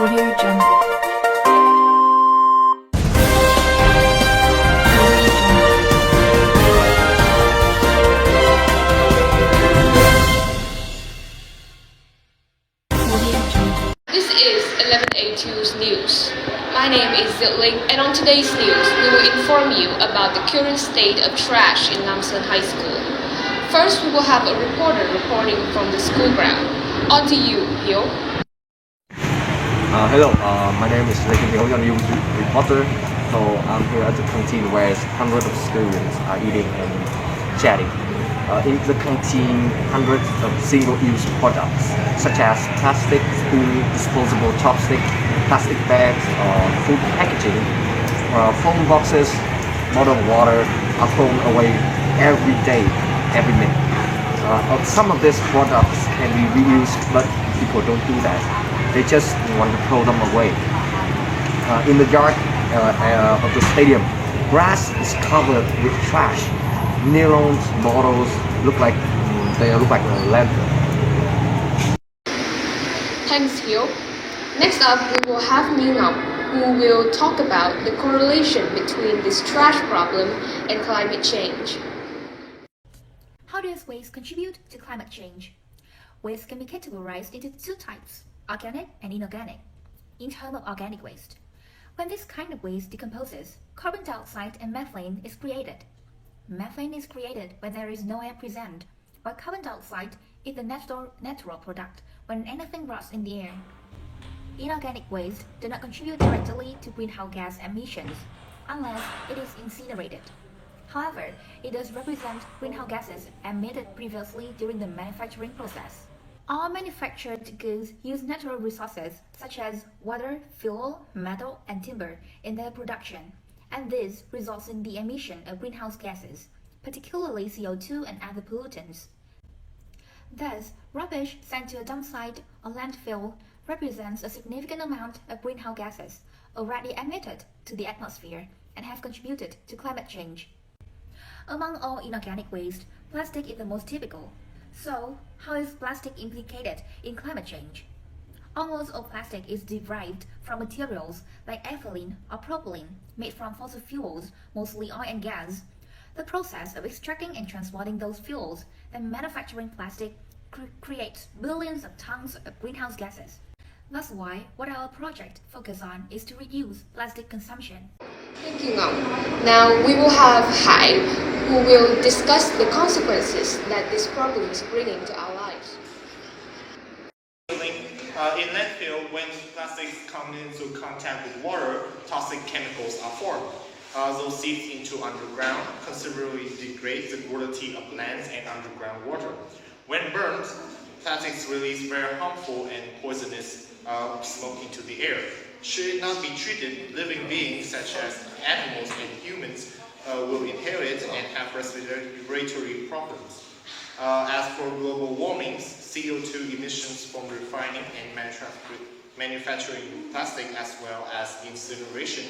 Audio Jungle. This is 11A2's news. My name is Zitling, and on today's news, we will inform you about the current state of trash in Namsan High School. First, we will have a reporter reporting from the school ground. On to you, Hyo. Hello, my name is Ricky Hyo, a news reporter. So I'm here at the canteen where hundreds of students are eating and chatting. In the canteen, hundreds of single-use products such as plastic spoon, disposable chopstick, plastic bags, food packaging, phone boxes, bottled water are thrown away every day, every minute. Some of these products can be reused, but people don't do that. They just want to throw them away. In the yard of the stadium, grass is covered with trash. Nylon bottles look like a landfill. Thanks, Hyo. Next up, we will have Minam, who will talk about the correlation between this trash problem and climate change. How does waste contribute to climate change? Waste can be categorized into two types, organic and inorganic. In terms of organic waste, when this kind of waste decomposes, carbon dioxide and methane is created. Methane is created when there is no air present, while carbon dioxide is the natural product when anything rots in the air. Inorganic waste do not contribute directly to greenhouse gas emissions unless it is incinerated. However, it does represent greenhouse gases emitted previously during the manufacturing process. All manufactured goods use natural resources such as water, fuel, metal, and timber in their production, and this results in the emission of greenhouse gases, particularly CO2 and other pollutants. Thus, rubbish sent to a dump site or landfill represents a significant amount of greenhouse gases already emitted to the atmosphere and have contributed to climate change. Among all inorganic waste, plastic is the most typical. So, how is plastic implicated in climate change? Almost all plastic is derived from materials like ethylene or propylene made from fossil fuels, mostly oil and gas. The process of extracting and transporting those fuels and manufacturing plastic creates billions of tons of greenhouse gases. That's why what our project focuses on is to reduce plastic consumption. Thank you, Ngọc. Now we will have Hai, who will discuss the consequences that this problem is bringing to our lives. In landfill, when plastics come into contact with water, toxic chemicals are formed. Those seep into underground, considerably degrade the quality of land and underground water. When burned, plastics release very harmful and poisonous smoke into the air. Should it not be treated, living beings such as animals and humans will inherit and have respiratory problems. As for global warming, CO2 emissions from refining and manufacturing plastic as well as incineration,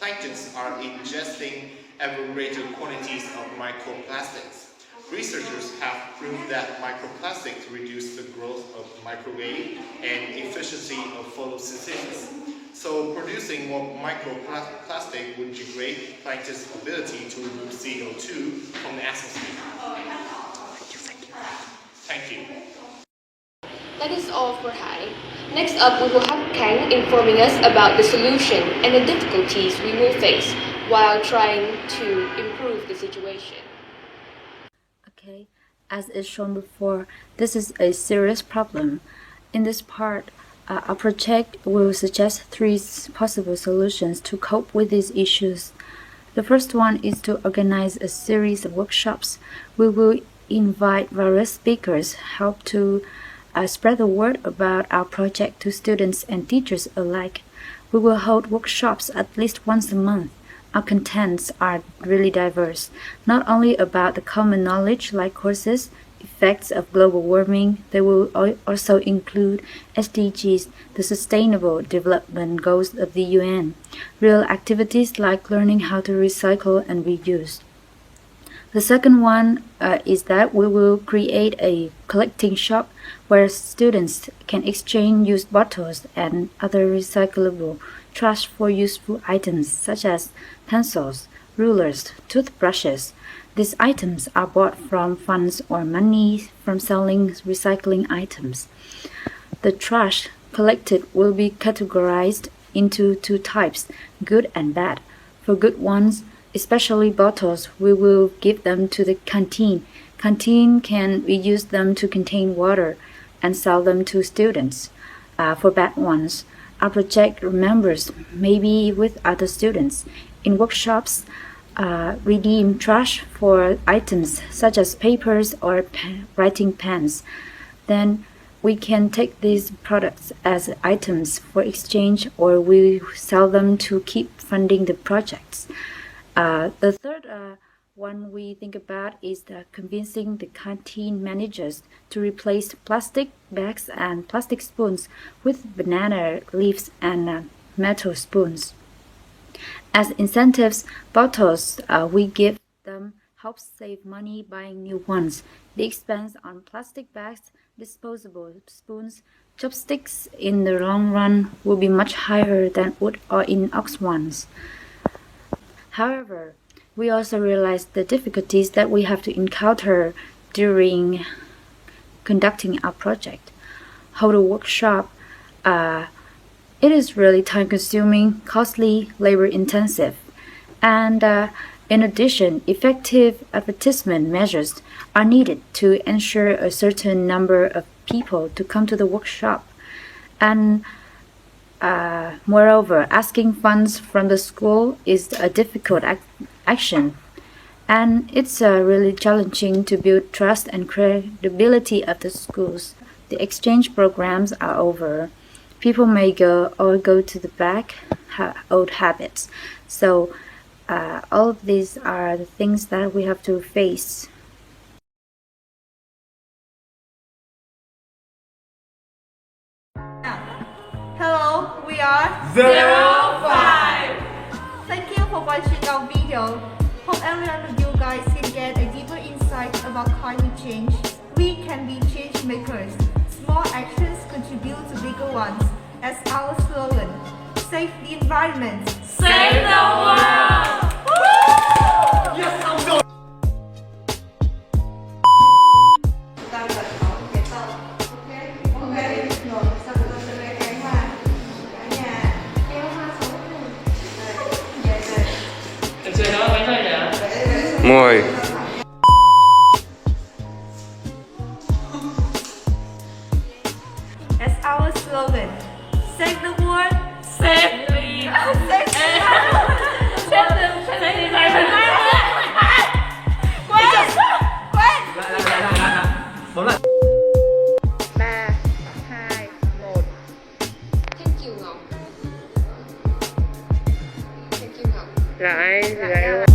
planktons are ingesting ever greater quantities of microplastics. Researchers have proved that microplastics reduce the growth of microalgae and efficiency of photosynthesis. So producing more microplastic would degrade plankton's ability to remove CO2 from the atmosphere. Thank you. That is all for Hai. Next up, we will have Kang informing us about the solution and the difficulties we will face while trying to improve the situation. Okay, as is shown before, this is a serious problem. In this part, our project will suggest three possible solutions to cope with these issues. The first one is to organize a series of workshops. We will invite various speakers, help to spread the word about our project to students and teachers alike. We will hold workshops at least once a month. Our contents are really diverse, not only about the common knowledge like courses, effects of global warming. They will also include SDGs, the Sustainable Development Goals of the UN, real activities like learning how to recycle and reuse. The second one is that we will create a collecting shop where students can exchange used bottles and other recyclable trash for useful items such as pencils, rulers, toothbrushes. These items are bought from funds or money from selling recycling items. The trash collected will be categorized into two types, good and bad. For good ones, especially bottles, we will give them to the canteen. Canteen can reuse them to contain water and sell them to students. For bad ones, our project members, maybe with other students, in workshops, redeem trash for items such as papers or writing pens. Then we can take these products as items for exchange, or we sell them to keep funding the projects. The third one we think about is convincing the canteen managers to replace plastic bags and plastic spoons with banana leaves and metal spoons. As incentives, bottles we give them helps save money buying new ones. The expense on plastic bags, disposable spoons, chopsticks in the long run will be much higher than wood or inox ones. However, we also realize the difficulties that we have to encounter during conducting our project. Hold a workshop, it is really time-consuming, costly, labor-intensive, and in addition, effective advertisement measures are needed to ensure a certain number of people to come to the workshop. And moreover, asking funds from the school is a difficult action, and it's really challenging to build trust and credibility of the schools. The exchange programs are over. People may go to the back, old habits. So all of these are the things that we have to face. Hello, we are 05. Thank you for watching our video. Hope every one of you guys can get a deeper insight about climate change. We can be change makers. Small actions contribute to bigger ones. As our slogan, save the environment. Save the world! Yes, I'm going. Mồi. As our slogan, save the world. Save the Save Thank you Ngọc. Thank you Ngọc. Là ai?